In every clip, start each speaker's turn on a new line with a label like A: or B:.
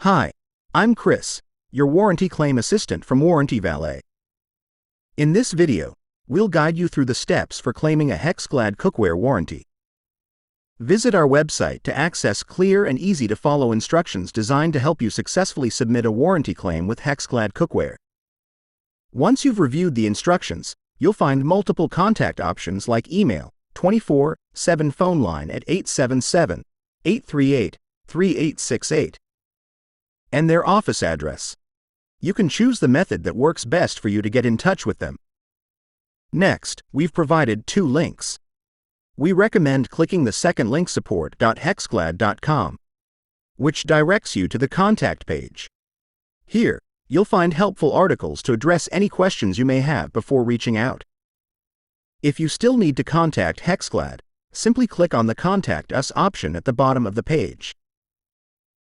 A: Hi, I'm Chris, your warranty claim assistant from Warranty Valet. In this video, we'll guide you through the steps for claiming a HexClad Cookware warranty. Visit our website to access clear and easy-to-follow instructions designed to help you successfully submit a warranty claim with HexClad Cookware. Once you've reviewed the instructions, you'll find multiple contact options like email, 24/7 phone line at 877-838-3868, and their office address. You can choose the method that works best for you to get in touch with them. Next, we've provided two links. We recommend clicking the second link, support.hexclad.com, which directs you to the contact page. Here, you'll find helpful articles to address any questions you may have before reaching out. If you still need to contact HexClad, simply click on the Contact Us option at the bottom of the page.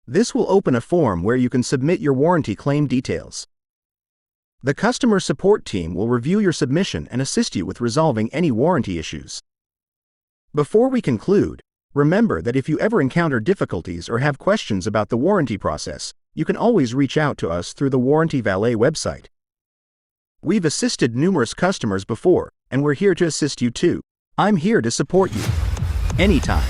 A: This will open a form where you can submit your warranty claim details. The customer support team will review your submission and assist you with resolving any warranty issues. Before we conclude, remember that if you ever encounter difficulties or have questions about the warranty process, you can always reach out to us through the Warranty Valet website. We've assisted numerous customers before, and we're here to assist you too. I'm here to support you anytime.